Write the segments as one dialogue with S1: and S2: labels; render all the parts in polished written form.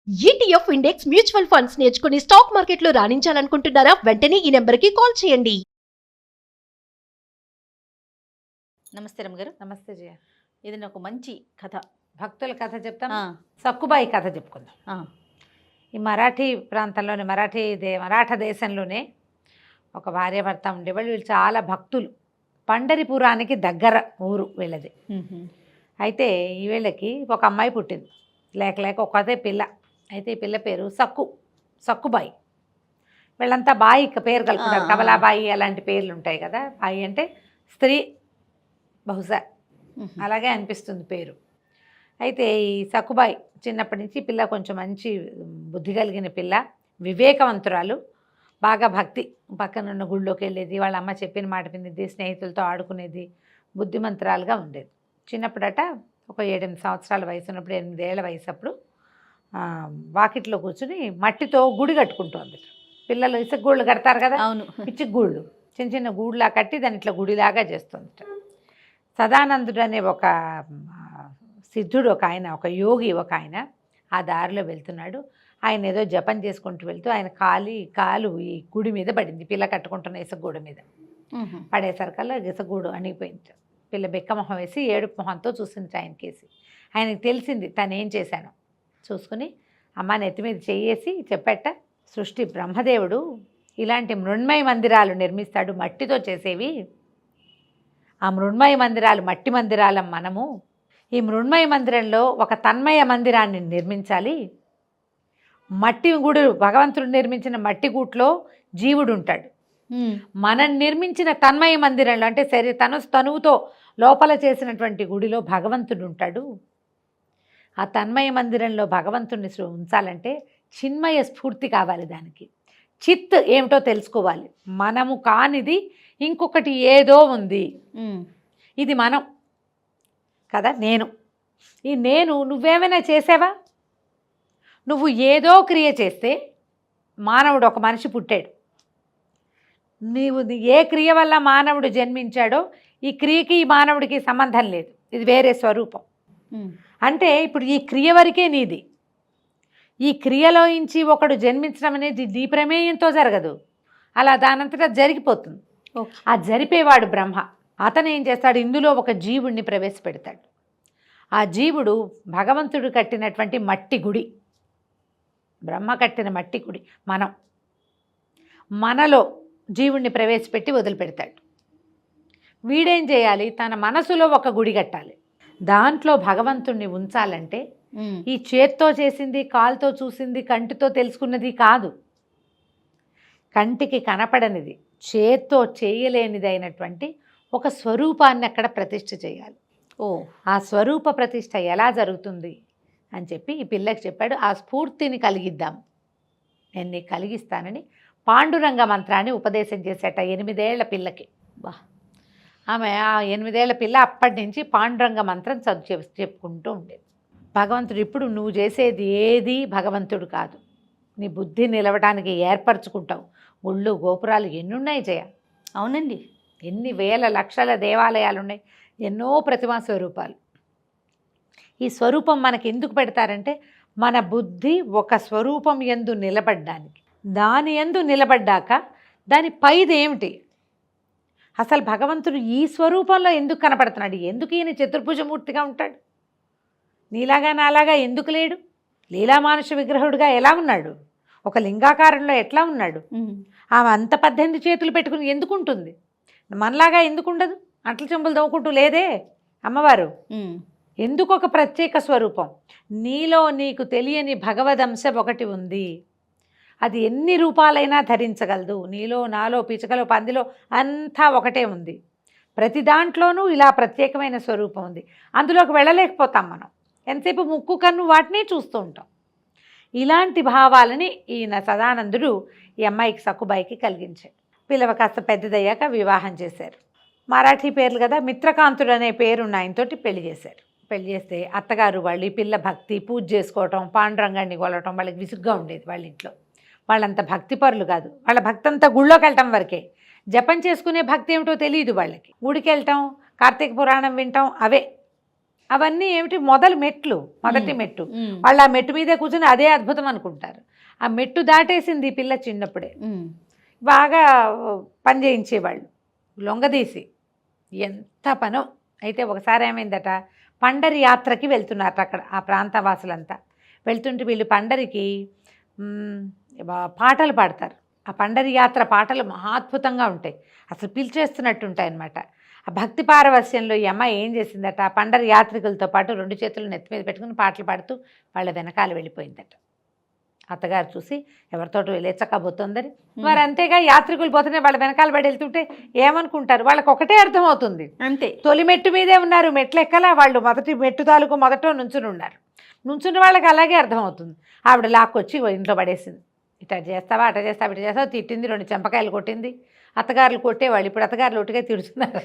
S1: ETF index mutual funds నేర్చుకుని stock మార్కెట్లో రాణించాలనుకుంటున్నారా? వెంటనే ఈ నెంబర్కి కాల్ చేయండి.
S2: నమస్తే రమ్మగారు.
S3: నమస్తే జయ.
S2: ఇది ఒక మంచి కథ,
S3: భక్తుల కథ చెప్తాం.
S2: ఆ,
S3: సక్కుబాయి కథ చెప్పుకుందాం.
S2: ఆ,
S3: ఈ మరాఠీ ప్రాంతంలోనే మరాఠా దేశంలోనే ఒక భార్యాభర్త ఉండేవాళ్ళు. వీళ్ళు చాలా భక్తులు. పండరిపురానికి దగ్గర ఊరు వీళ్ళది. అయితే ఈ వీళ్ళకి ఒక అమ్మాయి పుట్టింది. లేక ఒకదే పిల్ల. అయితే ఈ పిల్ల పేరు సక్కుబాయి. వీళ్ళంతా బాయి పేరు కలుపుకుంటారు. కమలాబాయి అలాంటి పేర్లు ఉంటాయి కదా. బాయి అంటే స్త్రీ, బహుశా అలాగే అనిపిస్తుంది పేరు. అయితే ఈ సక్కుబాయి చిన్నప్పటి నుంచి పిల్ల కొంచెం మంచి బుద్ధి కలిగిన పిల్ల, వివేకవంతురాలు, బాగా భక్తి. పక్కనున్న గుళ్ళోకి వెళ్ళేది, వాళ్ళ అమ్మ చెప్పిన మాట వినేది, స్నేహితులతో ఆడుకునేది, బుద్ధిమంతురాలుగా ఉండేది. చిన్నప్పుడట ఒక 7-8 సంవత్సరాల వయసు ఉన్నప్పుడు, 8 ఏళ్ల వయసు అప్పుడు వాకిట్లో కూర్చుని మట్టితో గుడి కట్టుకుంటోంది. పిల్లలు ఇసుక గూళ్ళు కడతారు కదా,
S2: అవును,
S3: పిచ్చి గూళ్ళు, చిన్న చిన్న గూళ్ళలా కట్టి దాని ఇట్లా గుడిలాగా చేస్తుంది. సదానందుడు అనే ఒక సిద్ధుడు, ఒక యోగి ఆ దారిలో వెళ్తున్నాడు. ఆయన ఏదో జపం చేసుకుంటూ వెళ్తూ ఆయన కాలు ఈ గుడి మీద పడింది. పిల్ల కట్టుకుంటున్న ఇసుగూడు మీద పడేసరికల్లా ఇసుగూడు అణిగిపోయింది. పిల్ల బెక్కమొహం వేసి ఏడుపు మొహంతో చూసింది ఆయనకేసి. ఆయనకి తెలిసింది తనేం చేశాను. చూసుకుని అమ్మ నెత్తి మీద చెయ్యేసి చెప్పేట, సృష్టి బ్రహ్మదేవుడు ఇలాంటి మృణ్మయ మందిరాలు నిర్మిస్తాడు, మట్టితో చేసేవి. ఆ మృణ్మయ మందిరాలు మట్టి మందిరాలం మనము. ఈ మృణ్మయ మందిరంలో ఒక తన్మయ మందిరాన్ని నిర్మించాలి. మట్టి గూడు, భగవంతుడు నిర్మించిన మట్టి గూట్లో జీవుడు ఉంటాడు. మనం నిర్మించిన తన్మయ మందిరంలో అంటే తనువుతో లోపల చేసినటువంటి గుడిలో భగవంతుడు ఉంటాడు. ఆ తన్మయ మందిరంలో భగవంతుడిని ఉంచాలంటే చిన్మయ స్ఫూర్తి కావాలి. దానికి చిత్ ఏమిటో తెలుసుకోవాలి. మనము కానిది ఇంకొకటి ఏదో ఉంది. ఇది మనం కదా. నేను నువ్వేమైనా చేసావా? నువ్వు ఏదో క్రియ చేస్తే మానవుడు, ఒక మనిషి పుట్టాడు. నీవు ఏ క్రియ వల్ల మానవుడు జన్మించాడో ఈ క్రియకి ఈ మానవుడికి సంబంధం లేదు. ఇది వేరే స్వరూపం. అంటే ఇప్పుడు ఈ క్రియ వరకే నీది. ఈ క్రియలోంచి ఒకడు జన్మించడం అనేది నీ ప్రమేయంతో జరగదు. అలా దానంతటా జరిగిపోతుంది. ఆ జరిపేవాడు బ్రహ్మ. అతను ఏం చేస్తాడు, ఇందులో ఒక జీవుడిని ప్రవేశపెడతాడు. ఆ జీవుడు భగవంతుడు కట్టినటువంటి మట్టి గుడి, బ్రహ్మ కట్టిన మట్టి గుడి మనలో జీవుణ్ణి ప్రవేశపెట్టి వదిలిపెడతాడు. వీడేం చేయాలి, తన మనసులో ఒక గుడి కట్టాలి. దాంట్లో భగవంతుణ్ణి ఉంచాలంటే ఈ చేత్తో చేసింది, కాలుతో చూసింది, కంటితో తెలుసుకున్నది కాదు. కంటికి కనపడనిది, చేత్తో చేయలేనిది అయినటువంటి ఒక స్వరూపాన్ని అక్కడ ప్రతిష్ఠ చేయాలి. ఆ స్వరూప ప్రతిష్ఠ ఎలా జరుగుతుంది అని చెప్పి ఈ పిల్లకి చెప్పాడు. ఆ స్ఫూర్తిని కలిగిద్దాం, నేను నీకు కలిగిస్తానని పాండురంగ మంత్రాన్ని ఉపదేశం చేసేట 8 ఏళ్ల పిల్లకి. ఆమె ఆ 8 ఏళ్ల పిల్ల అప్పటి నుంచి పాండురంగ మంత్రం చెప్పుకుంటూ ఉండేది. భగవంతుడు, ఇప్పుడు నువ్వు చేసేది ఏది భగవంతుడు కాదు, నీ బుద్ధి నిలవడానికి ఏర్పరచుకుంటావు. గుళ్ళు గోపురాలు ఎన్నున్నాయి జయ.
S2: అవునండి,
S3: ఎన్ని వేల లక్షల దేవాలయాలు ఉన్నాయి, ఎన్నో ప్రతిమా స్వరూపాలు. ఈ స్వరూపం మనకి ఎందుకు పెడతారంటే మన బుద్ధి ఒక స్వరూపం యందు నిలబడ్డానికి. దాని యందు నిలబడ్డాక దాని పైది ఏమిటి, అసలు భగవంతుడు ఈ స్వరూపంలో ఎందుకు కనపడుతున్నాడు, ఎందుకు ఈయన చతుర్భుజమూర్తిగా ఉంటాడు, నీలాగా నాలాగా ఎందుకు లేడు, లీలామానుష విగ్రహుడిగా ఎలా ఉన్నాడు, ఒక లింగాకారంలో ఎట్లా ఉన్నాడు, ఆమె అంత 18 చేతులు పెట్టుకుని ఎందుకు ఉంటుంది, మనలాగా ఎందుకు ఉండదు, అంట్ల చెంబులు దవ్వుకుంటూ లేదే అమ్మవారు. ఎందుకు ఒక ప్రత్యేక స్వరూపం. నీలో నీకు తెలియని భగవదంశ ఒకటి ఉంది, అది ఎన్ని రూపాలైనా ధరించగలదు. నీలో, నాలో, పిచకలో, పందిలో అంతా ఒకటే ఉంది. ప్రతి దాంట్లోనూ ఇలా ప్రత్యేకమైన స్వరూపం ఉంది. అందులోకి వెళ్ళలేకపోతాం మనం. ఎంతసేపు ముక్కు కన్ను వాటిని చూస్తూ ఉంటాం. ఇలాంటి భావాలని ఈయన సదానందుడు ఈ అమ్మాయికి సక్కుబాయికి కలిగించాడు. పిల్లవ కాస్త పెద్దదయ్యాక వివాహం చేశారు. మరాఠీ పేర్లు కదా, మిత్రకాంతుడు అనే పేరున్న ఆయనతోటి పెళ్లి చేశారు. పెళ్లి చేస్తే అత్తగారు వాళ్ళు ఈ పిల్ల భక్తి, పూజ చేసుకోవటం, పాండురంగాన్ని కొలవటం వాళ్ళకి విసుగ్గా ఉండేది. వాళ్ళ ఇంట్లో వాళ్ళంత భక్తిపరులు కాదు. వాళ్ళ భక్తి అంతా గుళ్ళోకి వెళ్ళటం వరకే. జపం చేసుకునే భక్తి ఏమిటో తెలియదు వాళ్ళకి. గుడికి వెళ్ళటం, కార్తీక పురాణం వినటం అవే. అవన్నీ ఏమిటి మొదటి మెట్టు వాళ్ళు ఆ మెట్టు మీదే కూర్చొని అదే అద్భుతం అనుకుంటారు. ఆ మెట్టు దాటేసింది ఈ పిల్ల చిన్నప్పుడే. బాగా పని చేయించేవాళ్ళు లొంగదీసి, ఎంత పనో. అయితే ఒకసారి ఏమైందట, పండరి యాత్రకి వెళ్తున్నారు అక్కడ ఆ ప్రాంత వాసులంతా. వెళ్తుంటే వీళ్ళు పండరికి పాటలు పాడతారు. ఆ పండరి యాత్ర పాటలు మహాద్భుతంగా ఉంటాయి, అసలు పిలిచేస్తున్నట్టు ఉంటాయి అన్నమాట. ఆ భక్తి పారవస్యంలో ఈ అమ్మాయి ఏం చేసిందట, ఆ పండరి యాత్రికులతో పాటు 2 చేతులు నెత్తి మీద పెట్టుకుని పాటలు పాడుతూ వాళ్ళ వెనకాల వెళ్ళిపోయిందట. అత్తగారు చూసి ఎవరితోటి లేచకపోతుందని, మరి అంతేగా యాత్రికులు పోతేనే వాళ్ళ వెనకాల పడి వెళ్తుంటే ఏమనుకుంటారు, వాళ్ళకి ఒకటే అర్థమవుతుంది, అంతే. తొలి మెట్టు మీదే ఉన్నారు, మెట్లు ఎక్కలా, వాళ్ళు మొదటి మెట్టు తాలూకు మొదట నుంచుని ఉన్నారు. నుంచుని వాళ్ళకి అలాగే అర్థమవుతుంది. ఆవిడ లాక్కొచ్చి ఇంట్లో పడేసింది. ఇట్లా చేస్తావా, అట్లా చేస్తావా, ఇట్లా చేస్తావా, తిట్టింది, 2 చెంపకాయలు కొట్టింది. అత్తగారులు కొట్టేవాళ్ళు, ఇప్పుడు అత్తగారులు ఒట్టుగా తిడుతున్నారు.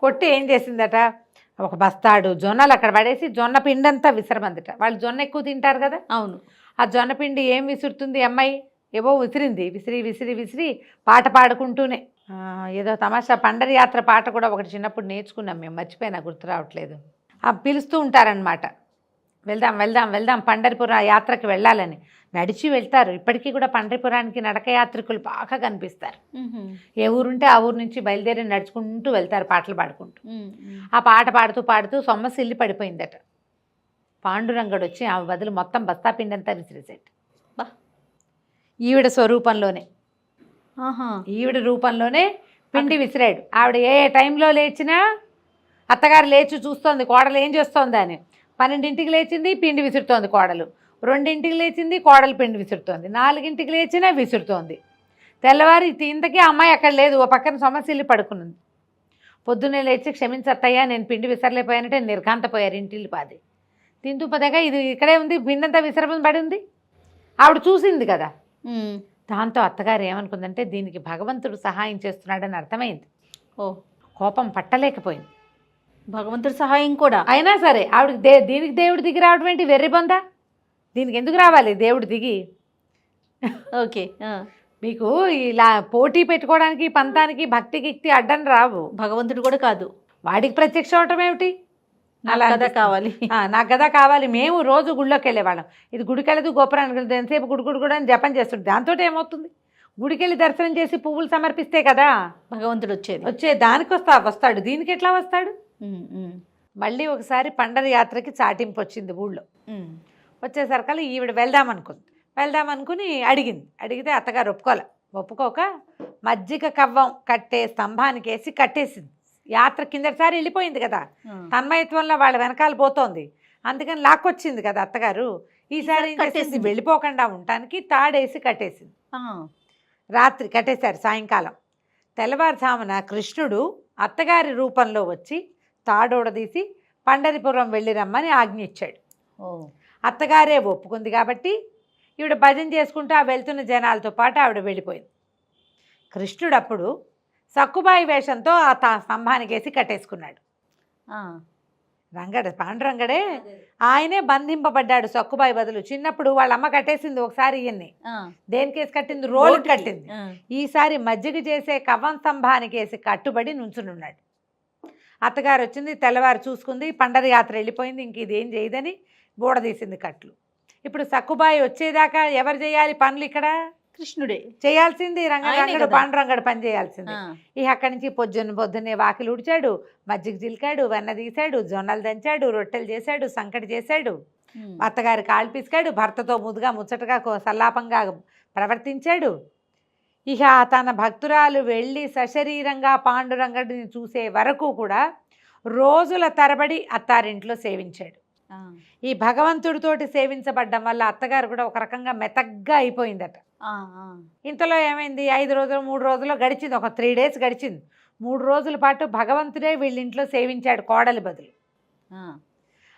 S3: కొట్టి ఏం చేసిందట, ఒక బస్తాడు జొన్నలు అక్కడ పడేసి జొన్న పిండంతా విసరమందిట. వాళ్ళు జొన్న ఎక్కువ తింటారు కదా.
S2: అవును.
S3: ఆ జొన్న పిండి ఏం విసురుతుంది అమ్మాయి, ఏవో విసిరింది. విసిరి పాట పాడుకుంటూనే ఏదో తమాషా పండరి యాత్ర పాట కూడా ఒకటి చిన్నప్పుడు నేర్చుకున్నాం మేము, మర్చిపోయినా, గుర్తు రావట్లేదు. పిలుస్తూ ఉంటారనమాట, వెళ్దాం పండరిపురం యాత్రకి వెళ్ళాలని. నడిచి వెళ్తారు. ఇప్పటికీ కూడా పండరిపురానికి నడక యాత్రికులు బాగా కనిపిస్తారు. ఏ ఊరుంటే ఆ ఊరు నుంచి బయలుదేరి నడుచుకుంటూ వెళ్తారు పాటలు పాడుకుంటూ. ఆ పాట పాడుతూ సొమ్మసిల్లి పడిపోయిందట. పాండురంగడు వచ్చి ఆమె బదులు మొత్తం బస్తా పిండంతా విసిరేసేట. ఈవిడ స్వరూపంలోనే, ఈవిడ రూపంలోనే పిండి విసిరాడు. ఆవిడ ఏ టైంలో లేచినా అత్తగారు లేచి చూస్తోంది కోడలు ఏం చేస్తోంది అని. 12ంటికి లేచింది, పిండి విసురుతోంది కోడలు. 2ంటికి లేచింది, కోడలు పిండి విసురుతోంది. 4ంటికి లేచినా విసురుతోంది. తెల్లవారి ఇంతకీ అమ్మాయి అక్కడ లేదు, ఓ పక్కన సొమ్మసిల్లి పడుకున్నది. పొద్దున్నే లేచి క్షమించత్తయ్యా నేను పిండి విసరలేకపోయానంటే నిర్ఘాంతపోయారు ఇంటిల్లి పాది. తింటూ పదగా ఇది ఇక్కడే ఉంది, పిండంతా విసరమని పడి ఉంది. ఆవిడ చూసింది కదా. దాంతో అత్తగారు ఏమనుకుందంటే దీనికి భగవంతుడు సహాయం చేస్తున్నాడని అర్థమైంది. కోపం పట్టలేకపోయింది.
S2: భగవంతుడి సహాయం కూడా
S3: అయినా సరే ఆవిడకి దీనికి దేవుడు దిగి రావడం ఏంటి, వెర్రి బొందా, దీనికి ఎందుకు రావాలి దేవుడు దిగి?
S2: ఓకే,
S3: మీకు ఇలా పోటీ పెట్టుకోవడానికి పంతానికి భక్తికి అడ్డం రావు.
S2: భగవంతుడు కూడా కాదు,
S3: వాడికి ప్రత్యక్షం అవటం ఏమిటి,
S2: అలా కదా కావాలి,
S3: నాకు కదా కావాలి. మేము రోజు గుడిలోకి వెళ్ళేవాళ్ళం. ఇది గుడికి వెళ్ళదు, గోపురానికి వెళ్ళదు, ఎంతసేపు గుడి అని జపం చేస్తుంది. దాంతో ఏమవుతుంది, గుడికి వెళ్ళి దర్శనం చేసి పువ్వులు సమర్పిస్తే కదా
S2: భగవంతుడు వచ్చే
S3: దానికి వస్తాడు. దీనికి ఎట్లా వస్తాడు? మళ్ళీ ఒకసారి పండరి యాత్రకి చాటింపు వచ్చింది ఊళ్ళో. వచ్చేసరికల్లా ఈవిడ వెళ్దామనుకుని అడిగితే అత్తగారు ఒప్పుకోక మజ్జిగ కవ్వం కట్టే స్తంభానికి వేసి కట్టేసింది. యాత్ర కిందటిసారి వెళ్ళిపోయింది కదా, తన్మయత్వంలో వాళ్ళ వెనకాల పోతోంది, అందుకని లాక్కొచ్చింది కదా అత్తగారు. ఈసారి వెళ్ళిపోకుండా ఉండటానికి తాడేసి కట్టేసింది. రాత్రి కట్టేశారు. సాయంకాలం తెల్లవారుజామున కృష్ణుడు అత్తగారి రూపంలో వచ్చి తాడోడదీసి పండరిపురం వెళ్ళి రమ్మని ఆజ్ఞ ఇచ్చాడు. అత్తగారే ఒప్పుకుంది కాబట్టి ఈవిడ భజన చేసుకుంటూ ఆ వెళ్తున్న జనాలతో పాటు ఆవిడ వెళ్ళిపోయింది. కృష్ణుడు అప్పుడు సక్కుబాయి వేషంతో ఆ స్తంభానికి వేసి కట్టేసుకున్నాడు. పాండురంగడే ఆయనే బంధింపబడ్డాడు సక్కుబాయి బదులు. చిన్నప్పుడు వాళ్ళ అమ్మ కట్టేసింది ఒకసారి ఈయన్ని. దేనికేసి కట్టింది, రోలు కట్టింది. ఈసారి మజ్జిగ చేసే కవ్వం స్తంభానికి వేసి కట్టుబడి నుంచునున్నాడు. అత్తగారు వచ్చింది, తెల్లవారు చూసుకుంది, పండరి యాత్ర వెళ్ళిపోయింది, ఇంక ఇదేం చేయదని బూడదీసింది కట్లు. ఇప్పుడు సక్కుబాయి వచ్చేదాకా ఎవరు చేయాలి పనులు? ఇక్కడ
S2: కృష్ణుడే
S3: చేయాల్సింది. రంగడు పాండురంగడు పని చేయాల్సింది. ఇక అక్కడి నుంచి పొద్దున్నే వాకిలు ఉడిచాడు, మజ్జిగ చిలికాడు, వెన్న తీశాడు, జొన్నలు దంచాడు, రొట్టెలు చేశాడు, సంకటి చేశాడు, అత్తగారి కాళ్ళు పిసికాడు, భర్తతో ముచ్చటగా సల్లాపంగా ప్రవర్తించాడు. ఇక తన భక్తురాలు వెళ్ళి సశరీరంగా పాండురంగడిని చూసే వరకు కూడా రోజుల తరబడి అత్తారింట్లో సేవించాడు. ఈ భగవంతుడితోటి సేవించబడ్డం వల్ల అత్తగారు కూడా ఒక రకంగా మెతగ్గా అయిపోయిందట. ఇంతలో ఏమైంది, 5 రోజులు 3 రోజులు గడిచింది, ఒక 3 days గడిచింది. 3 రోజుల పాటు భగవంతుడే వీళ్ళింట్లో సేవించాడు కోడలి బదులు.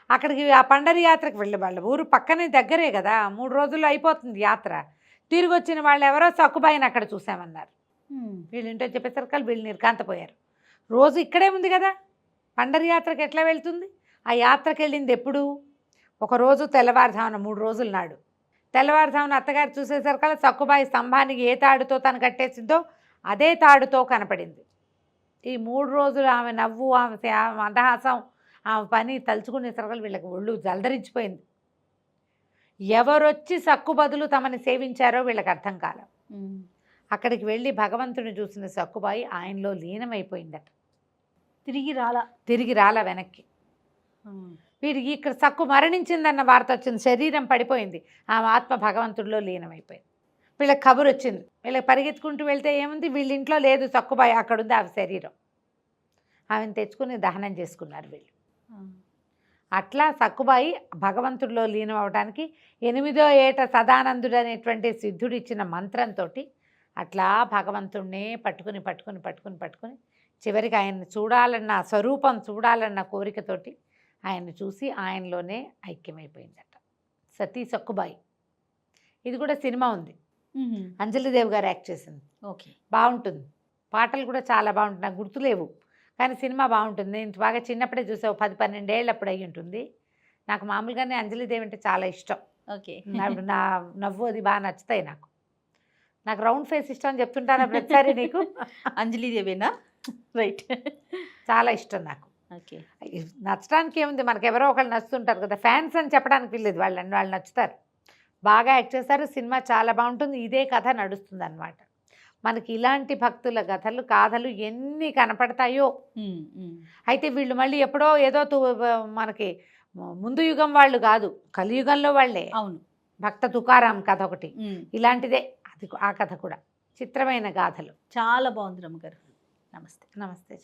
S3: అక్కడికి ఆ పండరి యాత్రకు వెళ్ళి వాళ్ళ ఊరు పక్కనే దగ్గరే కదా, 3 రోజుల్లో అయిపోతుంది యాత్ర. తిరిగి వచ్చిన వాళ్ళు ఎవరో సక్కుబాయిని అక్కడ చూసామన్నారు. వీళ్ళింటో చెప్పేసరికి వీళ్ళు నిర్కాంతపోయారు. రోజు ఇక్కడే ఉంది కదా, పండరి యాత్రకు ఎట్లా వెళ్తుంది? ఆ యాత్రకు వెళ్ళింది ఎప్పుడు? ఒకరోజు తెల్లవారుజామున 3 రోజుల నాడు తెల్లవారుజామున అత్తగారు చూసేసరికల్లా సక్కుబాయి స్తంభానికి ఏ తాడుతో తను కట్టేసిందో అదే తాడుతో కనపడింది. ఈ 3 రోజులు ఆమె నవ్వు, ఆమె మందహాసం, ఆ పని తలుచుకునే సరకలు వీళ్ళకి ఒళ్ళు జలదరించిపోయింది. ఎవరొచ్చి సక్కు బదులు తమని సేవించారో వీళ్ళకి అర్థం కాలం. అక్కడికి వెళ్ళి భగవంతుని చూసిన సక్కుబాయి ఆయనలో లీనమైపోయిందట. తిరిగి రాలా వెనక్కి. వీరికి ఇక్కడ సక్కు మరణించిందన్న వార్త వచ్చింది, శరీరం పడిపోయింది, ఆమె ఆత్మ భగవంతుడిలో లీనమైపోయింది. వీళ్ళకి కబురు వచ్చింది. వీళ్ళకి పరిగెత్తుకుంటూ వెళ్తే ఏముంది, వీళ్ళ ఇంట్లో లేదు సక్కుబాయి, అక్కడుంది ఆమె శరీరం. ఆమెను తెచ్చుకుని దహనం చేసుకున్నారు వీళ్ళు. అట్లా సక్కుబాయి భగవంతుడిలో లీనం అవడానికి 8వ ఏట సదానందుడు అనేటువంటి సిద్ధుడు ఇచ్చిన మంత్రంతో అట్లా భగవంతుడినే పట్టుకుని చివరికి ఆయన్ని చూడాలన్న స్వరూపం చూడాలన్న కోరికతోటి ఆయన్ని చూసి ఆయనలోనే ఐక్యమైపోయిందట సతీ సక్కుబాయి. ఇది కూడా సినిమా ఉంది, అంజలిదేవి గారు యాక్ట్ చేసింది.
S2: ఓకే,
S3: బాగుంటుంది. పాటలు కూడా చాలా బాగుంటుంది, నాకు గుర్తులేవు కానీ సినిమా బాగుంటుంది. నేను బాగా చిన్నప్పుడే చూసావు, 10-12 ఏళ్ళప్పుడు అయ్యి ఉంటుంది. నాకు మామూలుగానే అంజలిదేవి అంటే చాలా ఇష్టం.
S2: ఓకే,
S3: నా నవ్వు అది బాగా నచ్చుతాయి నాకు. రౌండ్ ఫేస్ ఇష్టం అని చెప్తుంటాను ప్రతిసారి నీకు.
S2: అంజలిదేవేనా? రైట్,
S3: చాలా ఇష్టం నాకు.
S2: ఓకే,
S3: నచ్చడానికి ఏముంది, మనకు ఎవరో ఒకళ్ళు నచ్చుతుంటారు కదా, ఫ్యాన్స్ అని చెప్పడానికి వీల్లేదు, వాళ్ళు నచ్చుతారు, బాగా యాక్ట్ చేస్తారు, సినిమా చాలా బాగుంటుంది. ఇదే కథ నడుస్తుంది అన్నమాట. మనకి ఇలాంటి భక్తుల కాథలు ఎన్ని కనపడతాయో. అయితే వీళ్ళు మళ్ళీ ఎప్పుడో ఏదో మనకి ముందు యుగం వాళ్ళు కాదు, కలియుగంలో వాళ్ళే.
S2: అవును,
S3: భక్త తుకారాం కథ ఒకటి ఇలాంటిదే, అది ఆ కథ కూడా చిత్రమైన గాథలు.
S2: చాలా బాగుంది రమ్మగారు. నమస్తే.
S3: నమస్తే.